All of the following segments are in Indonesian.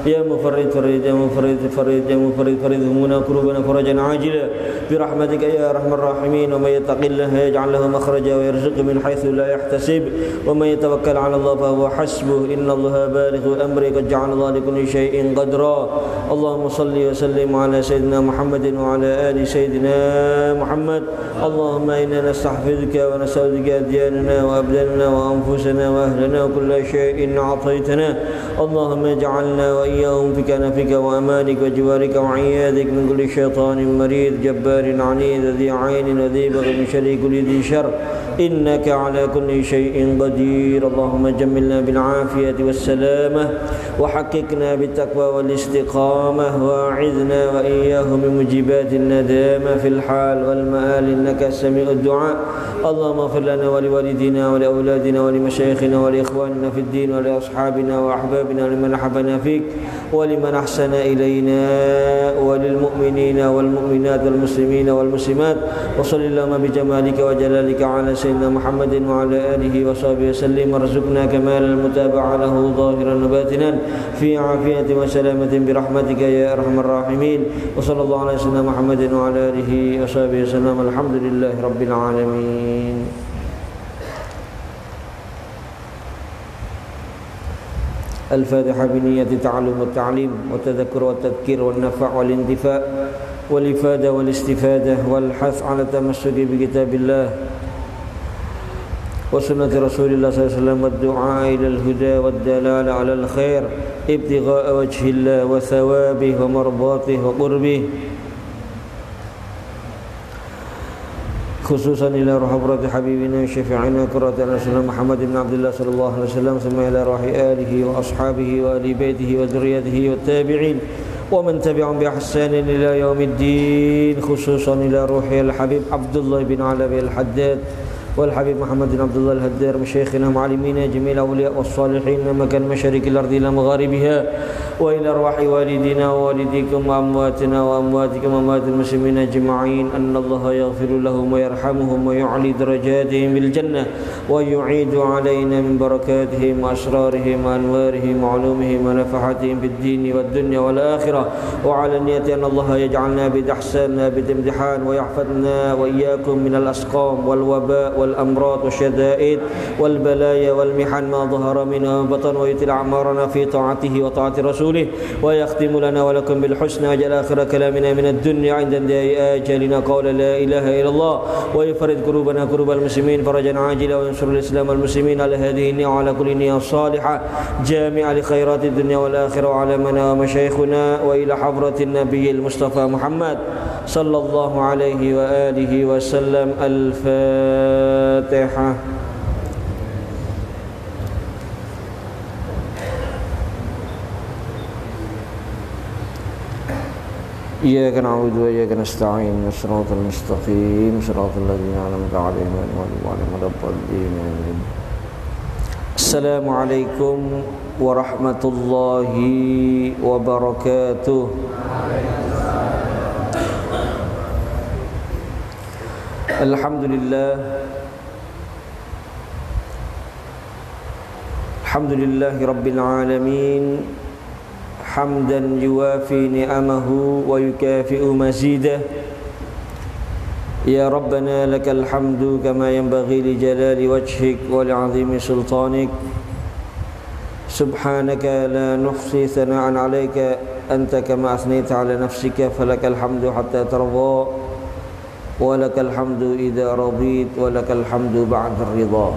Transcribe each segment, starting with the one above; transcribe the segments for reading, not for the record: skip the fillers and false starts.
يا مفرج فرج يا مفرج فرج يا مفرج فرج همومنا كروبنا فرجا عاجلا برحمتك يا أرحم الراحمين. ومن يتق الله يجعل له مخرجا ويرزقه من حيث لا يحتسب ومن يتوكل على الله فهو حسبه إن الله بالغ أمره قد جعل الله لكل شيء قدرا. اللهم صل وسلم على سيدنا محمد وعلى آل سيدنا محمد. اللهم إنا نستحفظك ونسألك أدياننا وأبداننا وأنفسنا وأهلنا وكل شيء أعطيتنا. اللهم اجعلنا وإياهم في كنفك وأمانك وجوارك وعيادك من كل شيطان مريد جبار عنيد ذي عين وذي بغي من شر كل ذي شر إنك على كل شيء قدير. اللهم جملنا بالعافية والسلامة وحققنا بالتقوى والاستقامة وأعذنا وإياهم من مجيبات الندامة في الحال والمآل إنك سميع الدعاء. اللهم اغفر لنا ولوالدينا ولأولادنا ولمشايخنا ولإخواننا في الدين ولأصحابنا وأحبابنا ولمن أحبنا فيك ولمن أحسن إلينا وللمؤمنين والمؤمنات والمسلمين والمسلمات. وصل اللهم بجمالك وجلالك على سيدنا محمد وعلى آله وصحبه وسلم وارزقنا كمال المتابعة له ظاهرا وباطنا في عافية وسلامة برحمتك يا أرحم الراحمين. وصلى الله على سيدنا محمد وعلى آله وصحبه وسلم. الحمد لله رب العالمين. الفاتحة بنية التعلم والتعليم والتذكر والتذكير والنفع والانتفاع والإفادة والاستفادة والحث على التمسك بكتاب الله وسنة رسول الله صلى الله عليه وسلم والدعاء إلى الهدى والدلالة على الخير ابتغاء وجه الله وثوابه ومرضاته وقربه خصوصا إلى روح حضرة حبيبنا وشفيعنا قرة رسولنا محمد بن عبد الله صلى الله عليه وسلم ثم إلى روح آله وأصحابه وآل بيته وذريته والتابعين ومن تبعهم بإحسان إلى يوم الدين خصوصا إلى روح الحبيب عبد الله بن علوي الحداد والحبيب محمد بن عبد الله الهدار مشايخنا معلمين جميع الأولياء والصالحين مكان مشارق الأرض إلى مغاربها وإلى أرواح والدينا ووالديكم وأمواتنا وأمواتكم وأموات المسلمين أجمعين أن الله يغفر لهم ويرحمهم ويعلي درجاتهم بالجنة ويعيد علينا من بركاتهم وأسرارهم وأنوارهم وعلومهم ونفحاتهم في الدين والدنيا والآخرة. وعلى النية أن الله يجعلنا بإحساننا بالامتحان ويحفظنا وإياكم من الأسقام والوباء والأمراض والشدائد والبلايا والمحن ما ظهر منها وبطن ويطيل أعمارنا في طاعته وطاعة رسوله ويختم لنا ولكم بالحسنى أجل آخر كلامنا من الدنيا عند انتهاء آجالنا قول لا إله إلا الله ويفرد قلوبنا قلوب المسلمين فرجا عاجلا وينصر الإسلام والمسلمين على هذه النية وعلى كل نية صالحة جامعة لخيرات الدنيا والآخرة وعلمنا ومشايخنا وإلى حضرة النبي المصطفى محمد صلى الله عليه وآله وسلم. الفاتحة. إياك نعبد وإياك نستعين صراط المستقيم صراط الذين أنعمت عليهم غير المغضوب عليهم ولا الضالين. السلام عليكم ورحمة الله وبركاته. الحمد لله رب العالمين حمدا يوافي نعمه ويكافئ مزيده. يا ربنا لك الحمد كما ينبغي لجلال وجهك ولعظيم سلطانك. سبحانك لا نحصي ثناء عليك أنت كما أثنيت على نفسك فلك الحمد حتى ترضى ولك الحمد إذا رضيت ولك الحمد بعد الرضا.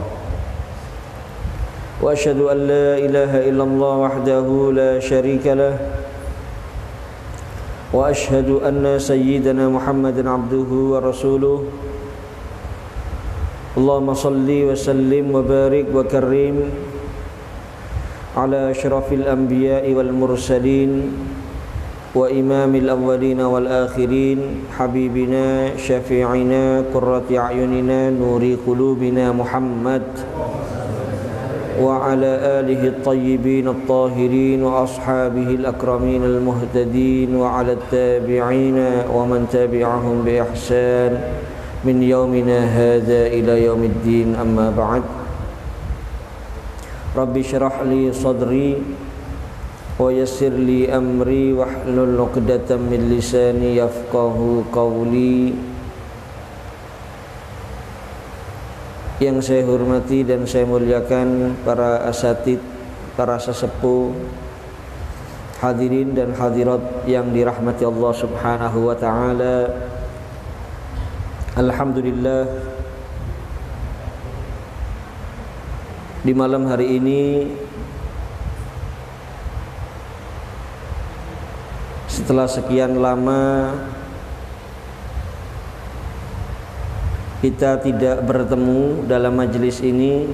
وأشهد أن لا إله إلا الله وحده لا شريك له وأشهد أن سيدنا محمدا عبده ورسوله. اللهم صل وسلم وبارك وكرم على أشرف الأنبياء والمرسلين وإمام الأولين والآخرين حبيبنا شفيعنا قرة أعيننا نور قلوبنا محمد وعلى آله الطيبين الطاهرين وأصحابه الأكرمين المهتدين وعلى التابعين ومن تبعهم بإحسان من يومنا هذا إلى يوم الدين. أما بعد. رب اشرح لي صدري wa yassir li amri wahlul 'uqdatam min lisani yafqahu qawli. Yang saya hormati dan saya muliakan para asatid, para sesepuh, hadirin dan hadirat yang dirahmati Allah Subhanahu wa taala. Alhamdulillah, di malam hari ini setelah sekian lama kita tidak bertemu dalam majelis ini,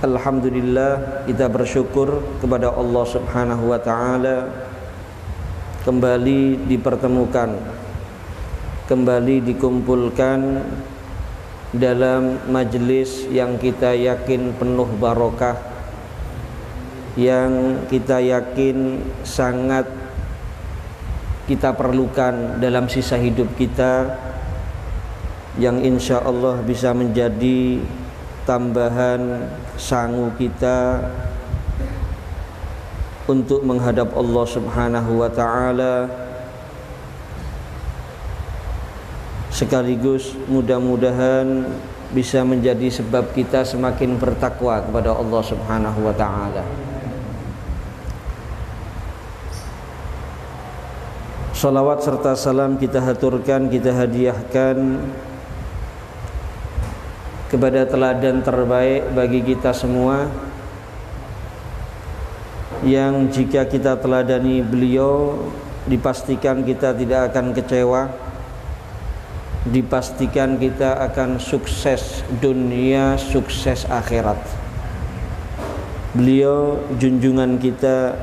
alhamdulillah kita bersyukur kepada Allah Subhanahu wa taala kembali dipertemukan, kembali dikumpulkan dalam majelis yang kita yakin penuh barokah, yang kita yakin sangat kita perlukan dalam sisa hidup kita, yang insya Allah bisa menjadi tambahan sangu kita untuk menghadap Allah Subhanahu wa taala, sekaligus mudah-mudahan bisa menjadi sebab kita semakin bertakwa kepada Allah Subhanahu wa taala. Salawat serta salam kita haturkan, kita hadiahkan kepada teladan terbaik bagi kita semua, yang jika kita teladani beliau dipastikan kita tidak akan kecewa, dipastikan kita akan sukses dunia, sukses akhirat. Beliau junjungan kita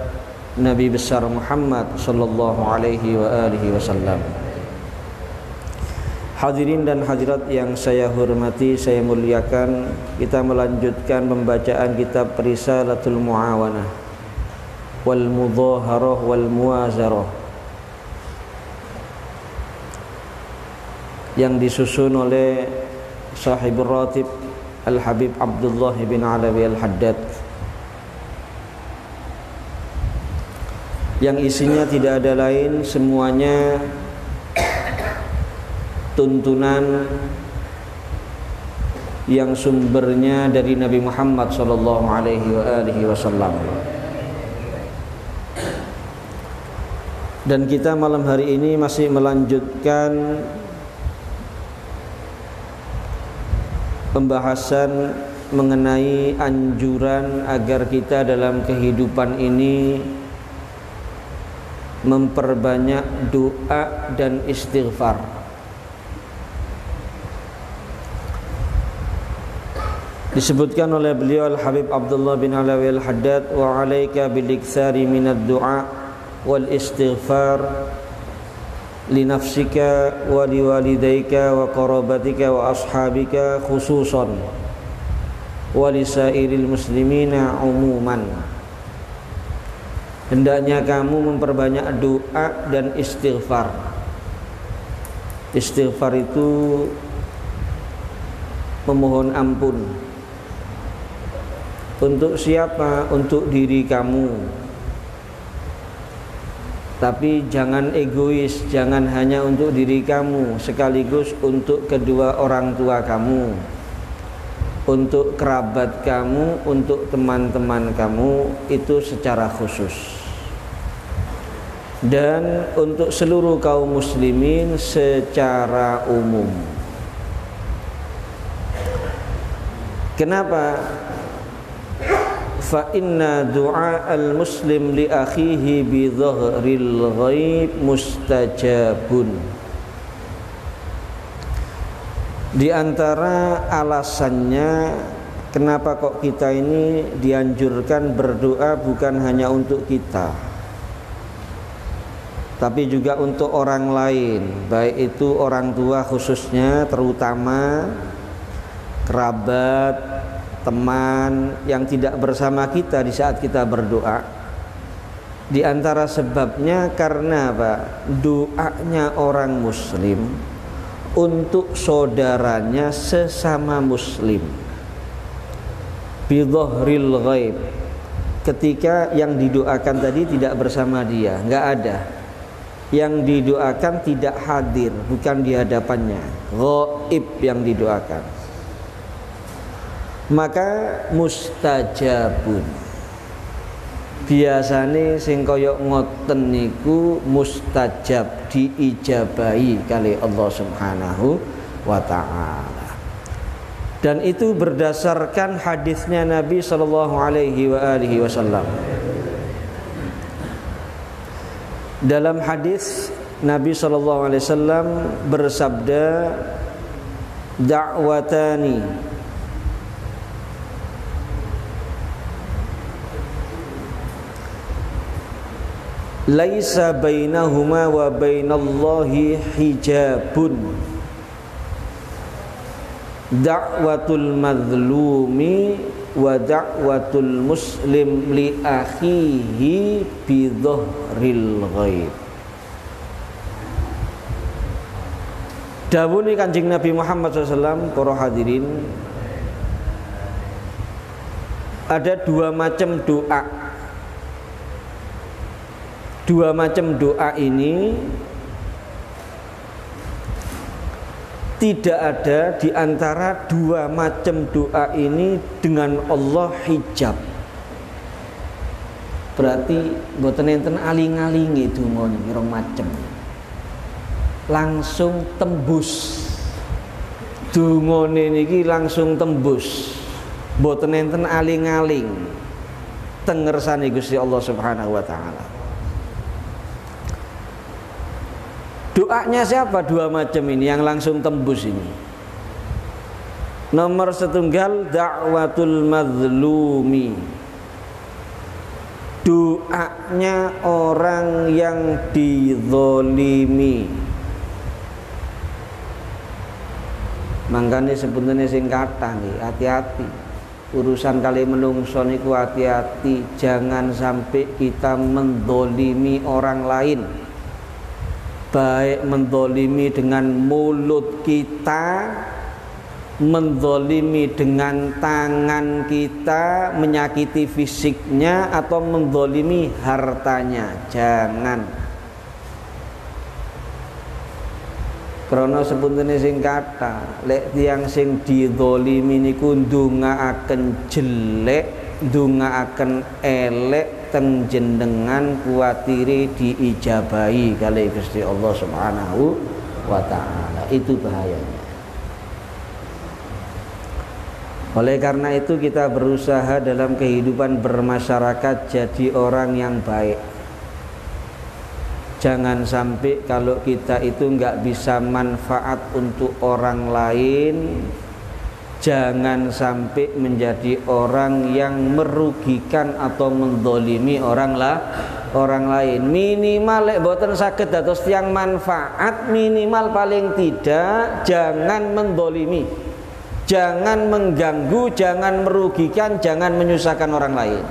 Nabi besar Muhammad sallallahu alaihi wa alihi wasallam. Hadirin dan hadirat yang saya hormati, saya muliakan, kita melanjutkan pembacaan kitab Risalatul Muawanah wal Mudhaharah wal Muwazarah yang disusun oleh Sahibur Ratib Al-Habib Abdullah bin Alawi Al-Haddad, yang isinya tidak ada lain, semuanya tuntunan yang sumbernya dari Nabi Muhammad sallallahu alaihi wasallam. Dan kita malam hari ini masih melanjutkan pembahasan mengenai anjuran agar kita dalam kehidupan ini memperbanyak doa dan istighfar. Disebutkan oleh beliau Al-Habib Abdullah bin Alawi Al-Haddad, wa 'alaika bil-iktsari minad du'a wal istighfar li nafsika wa li walidayka wa qarabatika wa ashabika khususan wa li sairil muslimina umuman. Hendaknya kamu memperbanyak doa dan istighfar. Istighfar itu memohon ampun. Untuk siapa? Untuk diri kamu. Tapi jangan egois, jangan hanya untuk diri kamu, sekaligus untuk kedua orang tua kamu, untuk kerabat kamu, untuk teman-teman kamu, itu secara khusus. Dan untuk seluruh kaum muslimin secara umum. Kenapa? Fa inna du'a al-muslim li akhihi bi dhahril ghaib mustajabun. Di antara alasannya kenapa kok kita ini dianjurkan berdoa bukan hanya untuk kita, tapi juga untuk orang lain, baik itu orang tua khususnya, terutama kerabat, teman yang tidak bersama kita di saat kita berdoa. Di antara sebabnya karena apa? Doanya orang muslim untuk saudaranya sesama muslim. bi dhahril ghaib. Ketika yang didoakan tadi tidak bersama dia, enggak ada. Yang didoakan tidak hadir, bukan di hadapannya. Ghaib yang didoakan. Maka mustajabun. Biasane sing kaya ngoten niku mustajab, diijabahi kali Allah Subhanahu wa taala. Dan itu berdasarkan hadisnya Nabi sallallahu alaihi wasallam. Dalam hadis Nabi sallallahu alaihi wasallam bersabda, da'watani laisa bainahuma wa bainallahi hijabun, da'watul mazlumi wa da'watul muslim li akhihi bi dhahril ghaib. Dawuh Kanjeng Nabi Muhammad SAW, para hadirin, ada dua macam doa. Dua macam doa ini tidak ada di antara dua macam doa ini dengan Allah hijab. Berarti mboten enten aling-alinge donga niki rong macem. Langsung tembus. Dongane niki langsung tembus. Mboten enten aling-aling. Teng ngersane Gusti Allah Subhanahu wa taala. Doanya siapa dua macam ini yang langsung tembus ini? Nomor setunggal, da'watul mazlumi. Doanya orang yang dizalimi. Mangkane sebenarnya sing kathah nggih, hati-hati. Urusan kali menungso niku hati-hati, jangan sampai kita menzalimi orang lain. Baik menzalimi dengan mulut kita, menzalimi dengan tangan kita, menyakiti fisiknya, atau menzalimi hartanya. Jangan. Krana sepuntene sing kathah, lek tiyang sing dizalimi niku ndongaaken jelek, ndongaaken elek teng jenengan, kuwatire diijabahi kali Gusti Allah Subhanahu wa taala. Itu bahayanya. Oleh karena itu kita berusaha dalam kehidupan bermasyarakat jadi orang yang baik. Jangan sampai kalau kita itu enggak bisa manfaat untuk orang lain, jangan sampai menjadi orang yang merugikan atau menzalimi orang lain. Minimal lek boten saged dados tiyang manfaat, minimal paling tidak jangan menzalimi. Jangan mengganggu, jangan merugikan, jangan menyusahkan orang lain.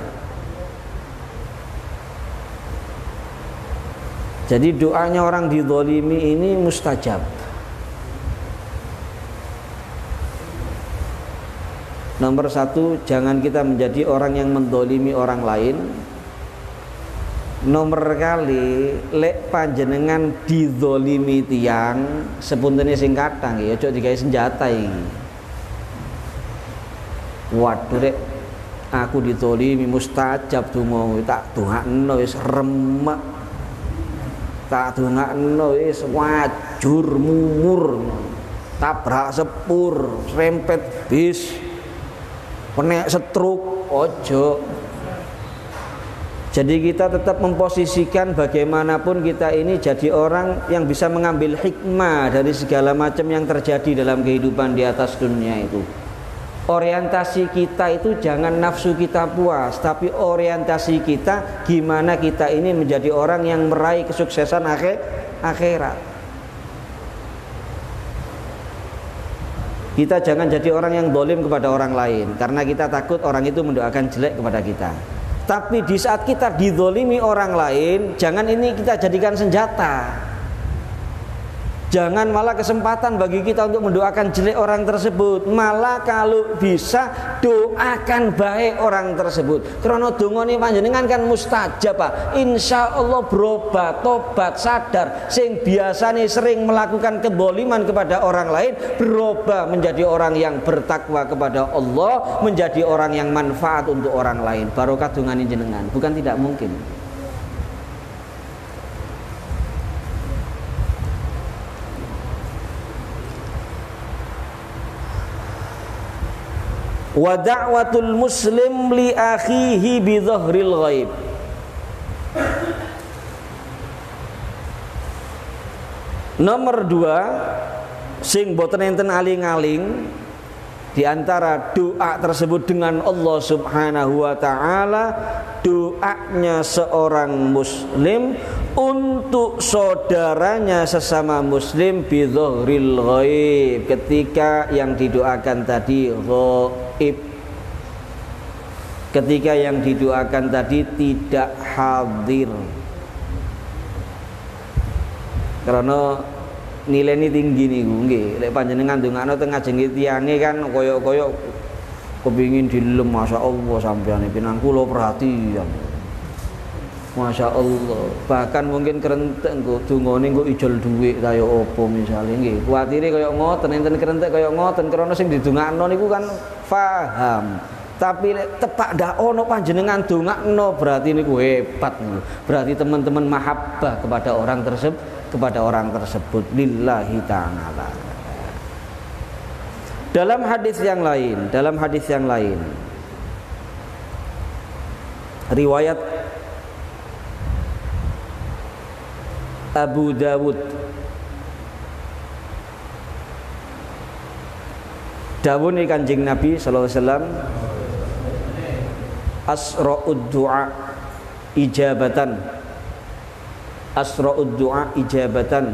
Jadi doanya orang dizalimi ini mustajab. Nomor satu, jangan kita menjadi orang yang menzalimi orang lain. Nomor kali, lek panjenengan dizalimi tiyang, sepuntene sing kathah nggih, aja digawe senjata iki. Waduh rek, aku dizalimi mustajab donga, tak dongakno wis remek. Tak dongakno wis wajur mumur, tabrak sepur, serempet bis, penek stroke, ojo. Jadi kita tetap memposisikan bagaimanapun kita ini jadi orang yang bisa mengambil hikmah dari segala macam yang terjadi dalam kehidupan di atas dunia itu. Orientasi kita itu jangan nafsu kita puas, tapi orientasi kita gimana kita ini menjadi orang yang meraih kesuksesan akhirat. Kita jangan jadi orang yang zalim kepada orang lain, karena kita takut orang itu mendoakan jelek kepada kita. Tapi di saat kita dizalimi orang lain, jangan ini kita jadikan senjata. Jangan malah kesempatan bagi kita untuk mendoakan jelek orang tersebut. Malah kalau bisa doakan baik orang tersebut. Karena dongane panjenengan kan mustajab, Pak. Insya Allah berobat, tobat, sadar. Sing biasanya sering melakukan keboliman kepada orang lain, berubah menjadi orang yang bertakwa kepada Allah, menjadi orang yang manfaat untuk orang lain. Barokah dongane jenengan, bukan tidak mungkin. Wa da'watul muslim li akhihi bi dhahril ghaib. Nomor 2, sing boten enten aling-aling di antara doa tersebut dengan Allah Subhanahu wa taala, doanya seorang muslim untuk saudaranya sesama muslim bi dhahril ghaib, ketika yang didoakan tadi ghaib, ketika yang didoakan tadi tidak hadir. Karena nilai ini tinggi niku nggih. Lek panjenengan ndongakno teng ngajenge tiyange kan koyok-koyok kepingin dilem, masyaallah sampeyan pinan kula perhatian. Masya Allah. Bahkan mungkin kerentek engko dungane engko ijol dhuwit kaya apa misale nggih. Kuwatire kaya ngoten, enten kerentek kaya ngoten krana sing didongakno niku kan paham. Tapi tepak ndak ono panjenengan dongakno berarti niku hebat niku. Berarti teman-teman mahabbah kepada orang tersebut lillahi ta'ala. Dalam hadis yang lain riwayat Abu Dawud, dawuhe Kanjeng Nabi sallallahu alaihi wasallam, asra'ud du'a ijabatan, asra'ud du'a ijabatan,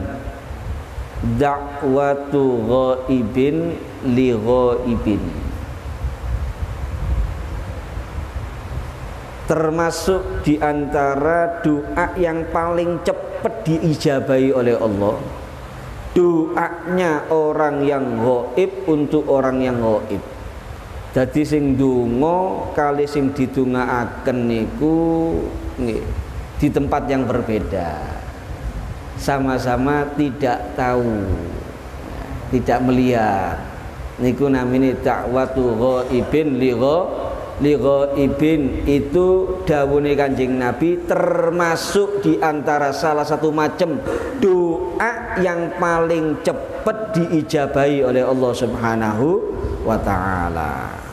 da'watu ghaibin li ghaibin. Termasuk diantara doa yang paling cepat diijabahi oleh Allah, doanya orang yang ghaib untuk orang yang ghaib. Dadi sing donga kali sing didongaaken niku nggih di tempat yang berbeda, sama-sama tidak tahu, tidak melihat. Niku namine da'watu ghaibin li ghaibin. Itu dawuhe Kanjeng Nabi termasuk di antara salah satu macam doa yang paling cepat diijabahi oleh Allah Subhanahu wa taala.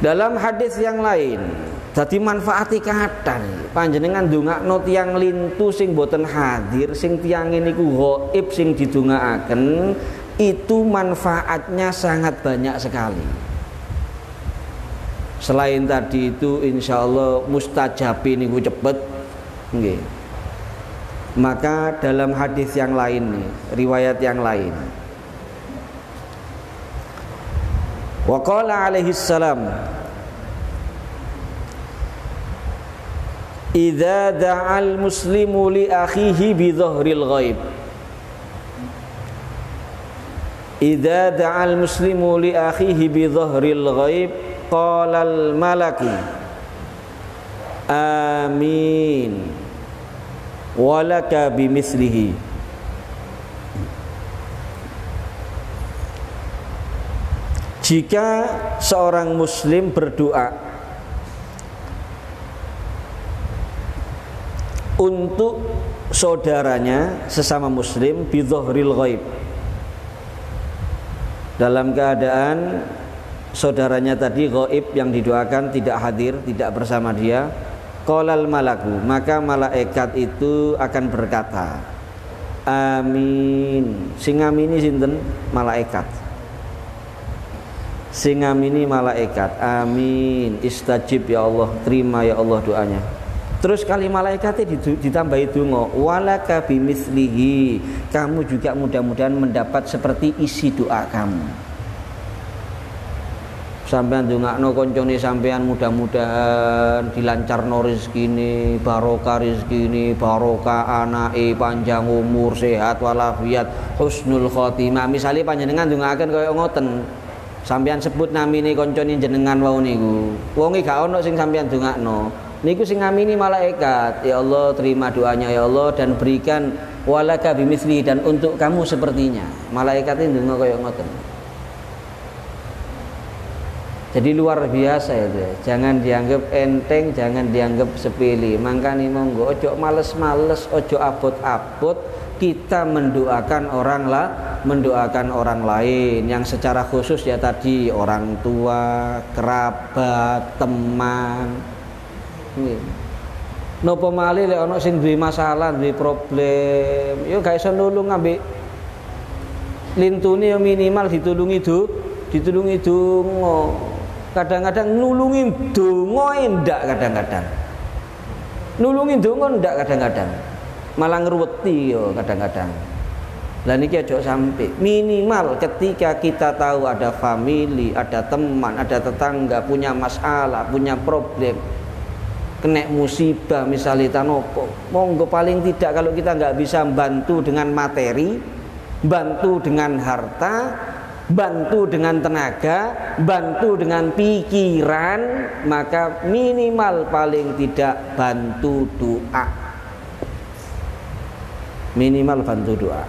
Dalam hadis yang lain, dadi manfaati kathah panjenengan ndongakno tiyang lintu sing boten hadir, sing tiyange niku ghaib sing didongaaken, itu manfaatnya sangat banyak sekali. Selain tadi itu insyaallah mustajab niku cepet nggih. Maka dalam hadis yang lain nih, riwayat yang lain, wa qala alaihi salam, idza da'al muslimu li akhihi bi dhahril ghaib, idza da'al muslimu li akhihi bi dhahril ghaib qala al malaku amin walaka bimithlihi. Jika seorang muslim berdoa untuk saudaranya sesama muslim bi dhahril ghaib, dalam keadaan saudaranya tadi ghaib yang didoakan tidak hadir, tidak bersama dia, qalal malaku, maka malaikat itu akan berkata amin. Sing ngamini sinten? Malaikat. Sing ngamini malaikat. Amin, istajib ya Allah, terima ya Allah doanya. Terus kali malaikatnya ditambahi donga, walaka bimithlihi, kamu juga mudah-mudahan mendapat seperti isi doa kamu. Sampean ndongakno kancane sampean mudah-mudahan dilancarno rezekine, barokah rezekine, barokah anake, panjang umur, sehat walafiat, husnul khotimah. Misale panjenengan ndongaaken kaya ngoten. Sampean sebut namine kancane jenengan wau niku. Wonge gak ono sing sampean ndongakno. Niku sing ngamini malaikat. Ya Allah, terima doanya ya Allah dan berikan walaka bimithli dan untuk kamu sepertinya. Malaikat itu ndonga kaya ngoten. Jadi luar biasa itu. Jangan dianggap enteng, jangan dianggap sepele. Mangkane monggo ojo males-males, ojo abot-abot kita mendoakan orang lain yang secara khusus ya tadi orang tua, kerabat, teman. Nopo malih lek ana sing duwe masalah, duwe problem, yo gak iso nulung ambek lintune yo minimal ditulungi donga. Kadang-kadang nulungi donga ndak kadang-kadang. Nulungi donga ndak kadang-kadang. Malah ngruweti yo kadang-kadang. Lah niki aja sampai. Minimal ketika kita tahu ada family, ada teman, ada tetangga punya masalah, punya problem, kena musibah misalnya tanopo, monggo paling tidak kalau kita nggak bisa bantu dengan materi, bantu dengan harta, bantu dengan tenaga, bantu dengan pikiran, maka minimal paling tidak bantu doa. Minimal bantu doa.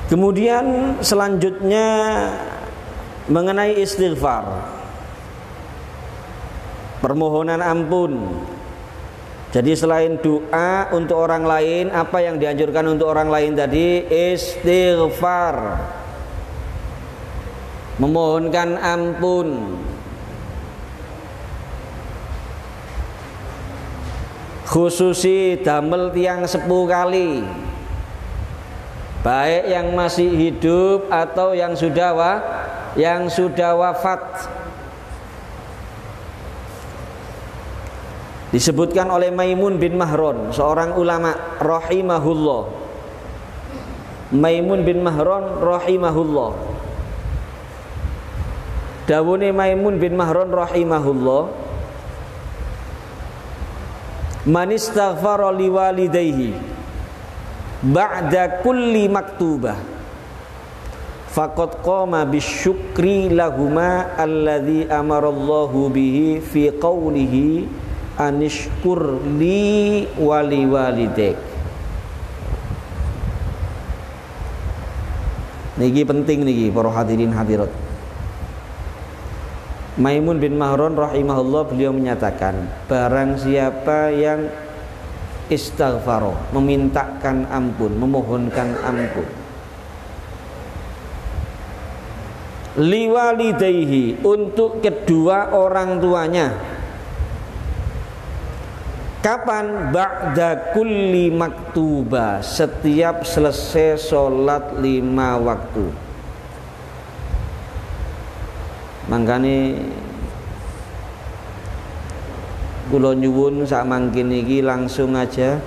Kemudian selanjutnya mengenai istighfar, permohonan ampun. Jadi selain doa untuk orang lain, apa yang dianjurkan untuk orang lain tadi? Istighfar, memohonkan ampun. Khususi damel tiang 10 kali, baik yang masih hidup atau yang sudah wafat. Disebutkan oleh Maimun bin Mahron, seorang ulama rahimahullah. Maimun bin Mahron rahimahullah. Dawune Maimun bin Mahron rahimahullah, man istaghfara liwalidayhi ba'da kulli maktubah faqad qama bisyukri lahuma alladhi amarallahu bihi fi qawlihi anishkur li wali walidek. Niki penting niki para hadirin hadirat. Maimun bin Mahron rahimahullah, beliau menyatakan, barang siapa yang istighfar, memintakan ampun, memohonkan ampun, liwalidayhi, untuk kedua orang tuanya. Kapan? Ba'da kulli maktubah, setiap selesai sholat 5 waktu. Mangkane kula nyuwun sak mangkin iki langsung aja,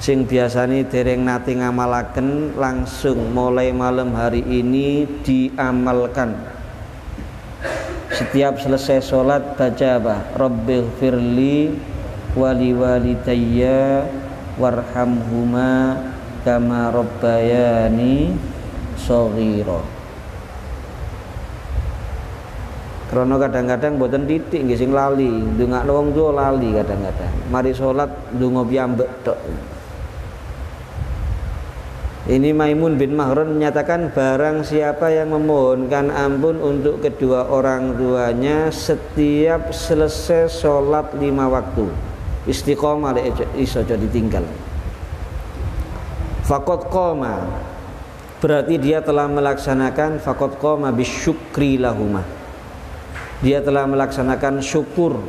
sing biasane dereng nate ngamalaken, langsung mulai malam hari ini diamalkan. Setiap selesai sholat baca apa? Rabbighfirli wali walidayya warhamhuma kama rabbayani shaghira. Karena kadang-kadang mboten titik nggih sing lali, ndongakno wong tuwa lali kadang-kadang. Mari salat ndonga piyambak tok. Ini Maimun bin Mahron menyatakan, barang siapa yang memohonkan ampun untuk kedua orang tuanya setiap selesai sholat 5 waktu, istiqomah iso ditinggal. Faqad qoma, berarti dia telah melaksanakan faqad qoma bisyukri lahuma. Dia telah melaksanakan syukur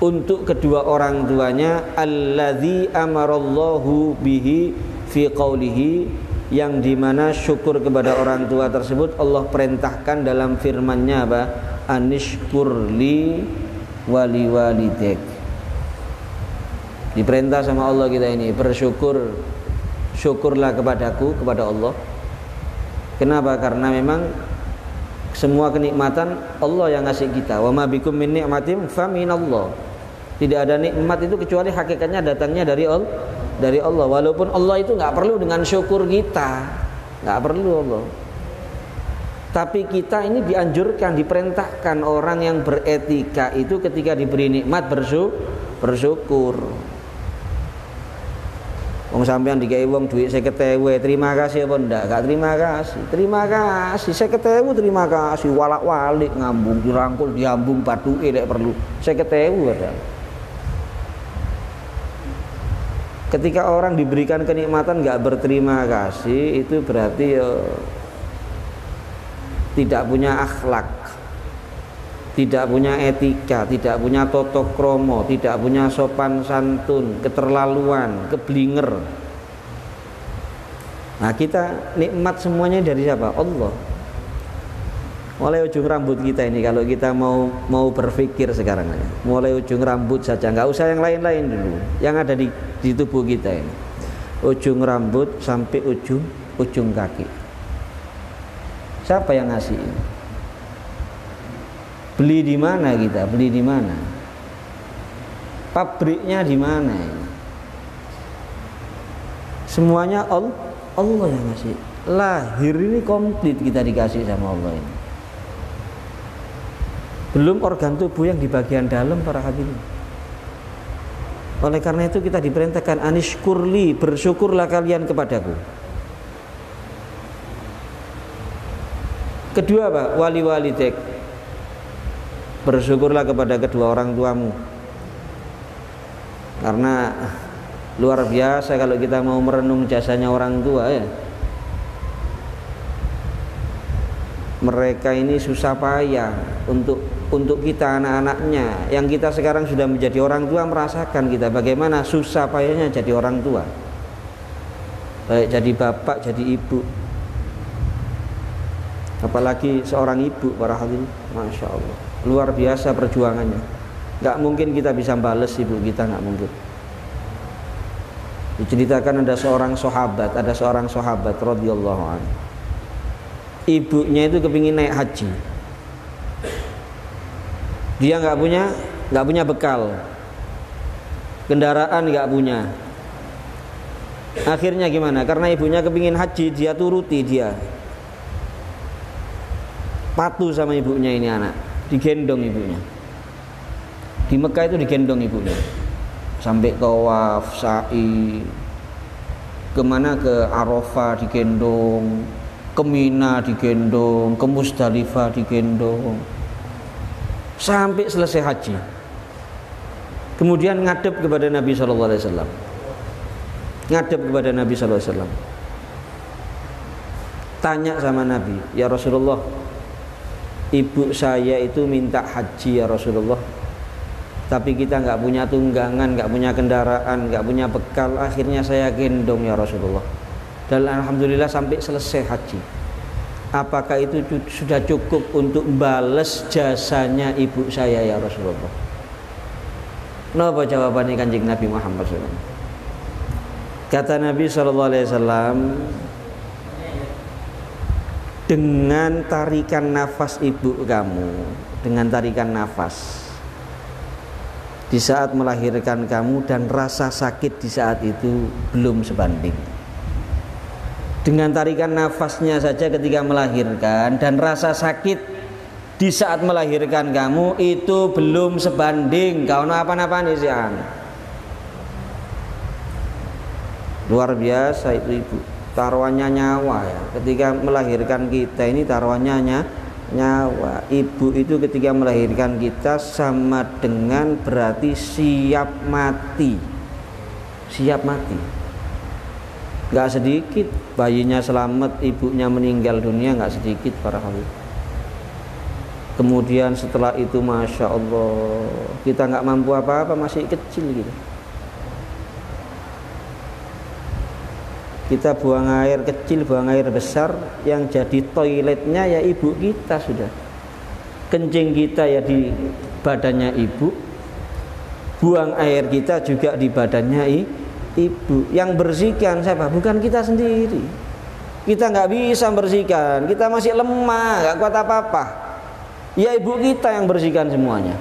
untuk kedua orang tuanya, alladzi amarallahu bihi fi qawlihi, yang dimana syukur kepada orang tua tersebut Allah perintahkan dalam firman-Nya apa? Anishkur li wali walidek. Diperintah sama Allah kita ini bersyukur syukurlah kepadaku, kepada Allah. Kenapa? Karena memang semua kenikmatan Allah yang ngasih kita. Wa ma bikum min ni'matin fa minallah. Tidak ada nikmat itu kecuali hakikatnya datangnya dari Allah. Walaupun Allah itu enggak perlu dengan syukur kita. Enggak perlu Allah. Tapi kita ini dianjurkan, diperintahkan orang yang beretika itu ketika diberi nikmat bersyukur. Wong sampean dikai wong duit 50.000, terima kasih apa ndak? Enggak terima kasih. Terima kasih 50.000, terima kasih. Walak-walik ngambung dirangkul diambung batuke nek perlu. 50.000 ada. Ketika orang diberikan kenikmatan enggak berterima kasih, itu berarti tidak punya akhlak, tidak punya etika, tidak punya tata krama, tidak punya sopan santun, keterlaluan, keblinger. Nah, kita nikmat semuanya dari siapa? Allah. Mulai ujung rambut kita ini, kalau kita mau berpikir sekarang aja, mulai ujung rambut saja, nggak usah yang lain-lain dulu, yang ada di tubuh kita ini, ujung rambut sampai ujung kaki. Siapa yang ngasih? Beli di mana kita? Beli di mana? Pabriknya di mana? Semuanya Allah yang ngasih. Lahir ini komplit kita dikasih sama Allah ini. Belum organ tubuh yang di bagian dalam para hadirin. Oleh karena itu kita diperintahkan anishkurli, bersyukurlah kalian kepadaku. Kedua Pak, wali-walidik, bersyukurlah kepada kedua orang tuamu. Karena luar biasa kalau kita mau merenung jasanya orang tua ya. Mereka ini susah payah untuk kita anak-anaknya. Yang kita sekarang sudah menjadi orang tua merasakan kita bagaimana susah payahnya jadi orang tua. Baik jadi bapak, jadi ibu. Apalagi seorang ibu para hadirin, masya Allah, luar biasa perjuangannya. Gak mungkin kita bisa bales ibu kita, gak mungkin. Diceritakan ada seorang sahabat radhiyallahu anhu. Ibunya itu kepingin naik haji. Dia gak punya bekal, kendaraan gak punya. Akhirnya gimana? Karena ibunya kepingin haji, dia turuti dia. Patuh sama ibunya ini anak, digendong ibunya. Di Mekah itu digendong ibunya sampai tawaf, sa'i, kemana, ke Arafah digendong, ke Mina digendong, ke Musdalifah digendong, sampai selesai haji. Kemudian ngadep kepada Nabi SAW. Tanya sama Nabi, ya Rasulullah, ibu saya itu minta haji ya Rasulullah, tapi kita nggak punya tunggangan, nggak punya kendaraan, nggak punya bekal, akhirnya saya gendong ya Rasulullah. Dan alhamdulillah sampai selesai haji. Apakah itu sudah cukup untuk balas jasanya ibu saya ya Rasulullah? Napa jawabannya Kanjeng Nabi Muhammad SAW? Kata Nabi SAW, dengan tarikan nafas ibu kamu, dengan tarikan nafas di saat melahirkan kamu dan rasa sakit di saat itu belum sebanding. Dengan tarikan nafasnya saja ketika melahirkan dan rasa sakit di saat melahirkan kamu itu belum sebanding. Kau apa-apa nih sih? Luar biasa itu ibu. Taruhannya nyawa ya. Ketika melahirkan kita ini taruhannya nyawa. Ibu itu ketika melahirkan kita sama dengan berarti siap mati. Siap mati. Gak sedikit bayinya selamat, ibunya meninggal dunia, gak sedikit para hadirin. Kemudian setelah itu masya Allah kita gak mampu apa-apa, masih kecil gitu. Kita buang air kecil, buang air besar, yang jadi toiletnya ya ibu kita sudah. Kencing kita ya di badannya ibu, buang air kita juga di badannya ibu. Yang bersihkan siapa? Bukan kita sendiri. Kita nggak bisa bersihkan, kita masih lemah, nggak kuat apa-apa. Ya ibu kita yang bersihkan semuanya.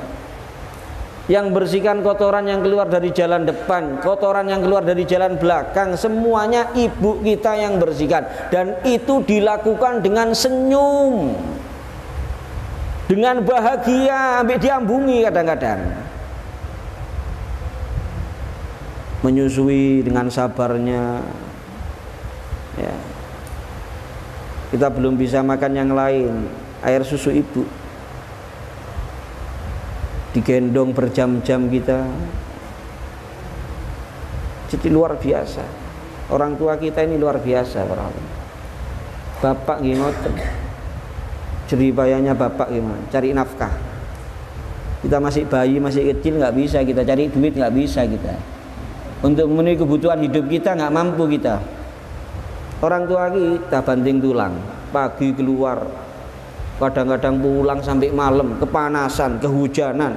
Yang bersihkan kotoran yang keluar dari jalan depan, kotoran yang keluar dari jalan belakang, semuanya ibu kita yang bersihkan. Dan itu dilakukan dengan senyum, dengan bahagia, sampai diambungi kadang-kadang. Menyusui dengan sabarnya, ya. Kita belum bisa makan yang lain, air susu ibu digendong berjam-jam kita. Jadi luar biasa. Orang tua kita ini luar biasa, para bapak gimana? Jeripayanya bapak gimana? Cari nafkah. Kita masih bayi, masih kecil, nggak bisa kita cari duit, nggak bisa kita. Untuk memenuhi kebutuhan hidup kita nggak mampu kita. Orang tua kita banting tulang, pagi keluar, kadang-kadang pulang sampai malam, kepanasan, kehujanan,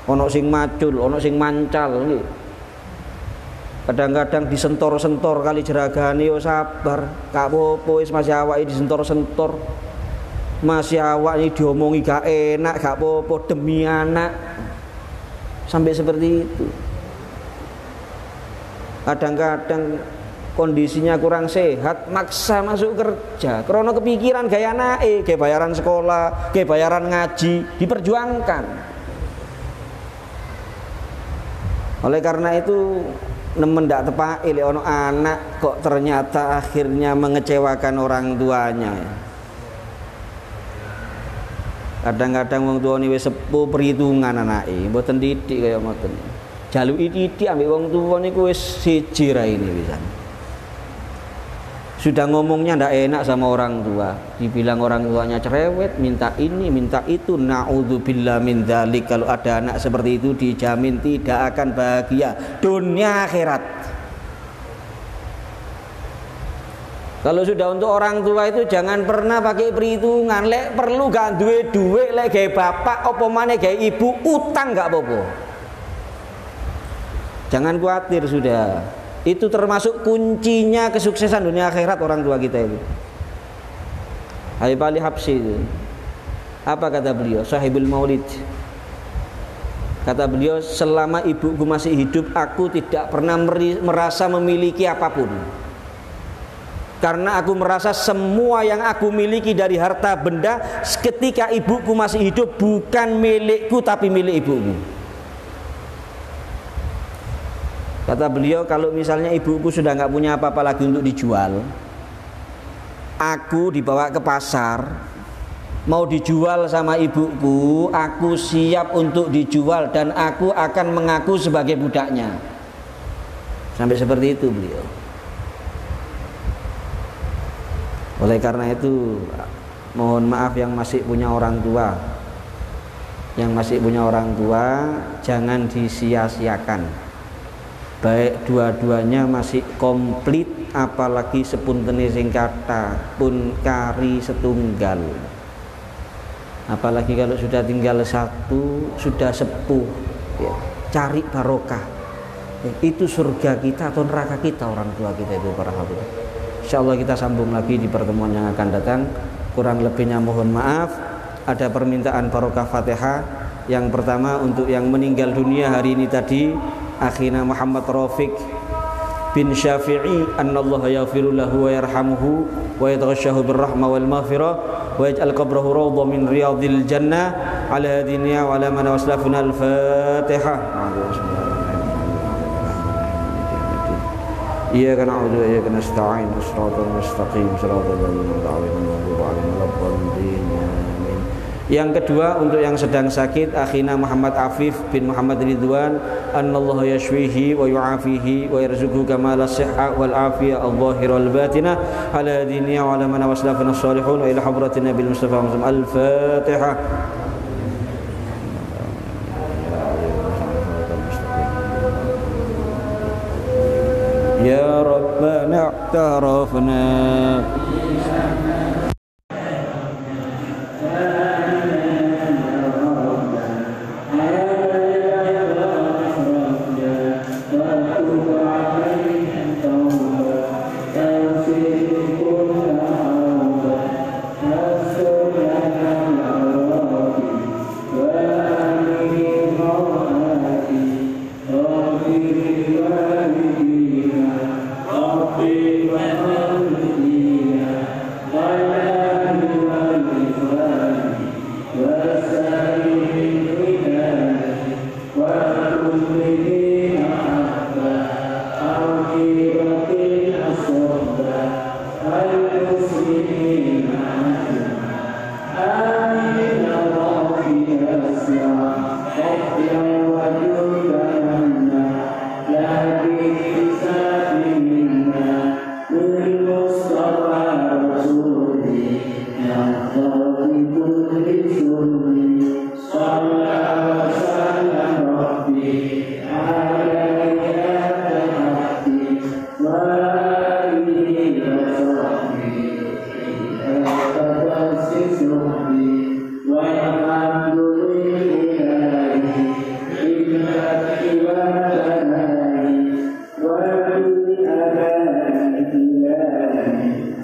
ono sing macul, ono sing mancal, kadang-kadang disentor-sentor kali jeragane yo sabar, gak apa-apa wis masih awake disentor-sentor, masih awake diomongi gak enak, gak apa-apa demi anak, sampai seperti itu. Kadang-kadang kondisinya kurang sehat, maksa masuk kerja karena kepikiran gaya anake, gaya bayaran sekolah, gaya bayaran ngaji, diperjuangkan. Oleh karena itu nemen ndak tepake lek ono anak kok ternyata akhirnya mengecewakan orang tuanya. Kadang-kadang wong tuane wis sepuh perhitungan anake, mboten didik kaya ngoten. Jaluki didik ambek wong tuwa niku wis siji raine pisan. Sudah ngomongnya ndak enak sama orang tua, dibilang orang tuanya cerewet, minta ini, minta itu, naudzubillah min dzalik. Kalau ada anak seperti itu dijamin tidak akan bahagia dunia akhirat. Kalau sudah untuk orang tua itu jangan pernah pakai perhitungan. Lek perlu gak duwe duit, lek gawe bapak apa maneh gawe ibu utang gak apa-apa. Jangan khawatir sudah. Itu termasuk kuncinya kesuksesan dunia akhirat orang tua kita itu. Habib Ali Habsyi itu. Apa kata beliau? Sahibul Maulid. Kata beliau, selama ibuku masih hidup aku tidak pernah merasa memiliki apapun. Karena aku merasa semua yang aku miliki dari harta benda ketika ibuku masih hidup bukan milikku tapi milik ibuku. Kata beliau, kalau misalnya ibuku sudah nggak punya apa-apa lagi untuk dijual, aku dibawa ke pasar, mau dijual sama ibuku, aku siap untuk dijual dan aku akan mengaku sebagai budaknya. Sampai seperti itu beliau. Oleh karena itu, mohon maaf yang masih punya orang tua, jangan disia-siakan. Baik dua-duanya masih komplit, apalagi sepuntene sing kata pun kari setunggal. Apalagi kalau sudah tinggal satu, sudah sepuh, ya, cari barokah. Itu surga kita atau neraka kita orang tua kita itu para hadirin. Insyaallah kita sambung lagi di pertemuan yang akan datang. Kurang lebihnya mohon maaf. Ada permintaan barokah Fatihah. Yang pertama untuk yang meninggal dunia hari ini tadi, akhina Muhammad Rafiq bin Syafi'i, annallaha yaghfiru lahu wa yarhamuhu wa yataghashahu birrahmah wal maghfirah wa yaj'al qabrahu rawdhan min riyadil jannah ala hadiniya wa ala man waslafuna al-Fatihah. Iyyaka na'budu wa iyyaka nasta'in, shiratal mustaqim, shiratal ladzina an'amta 'alaihim ghairil maghdubi 'alaihim waladdallin. Yang kedua untuk yang sedang sakit, akhina Muhammad Afif bin Muhammad Ridwan, annallaha yashfihi wa yu'afihi wa yarzuquhu kamala sihha wal afiyah al-zahira wal batinah ala diniya wa ala man waslafana as-salihun wa ila hadratin nabil mustafa al-Fatihah. Ya Rabbana i'tarafna Wa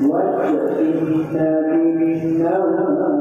وَجَّئِنَا بِالنَّوْمِ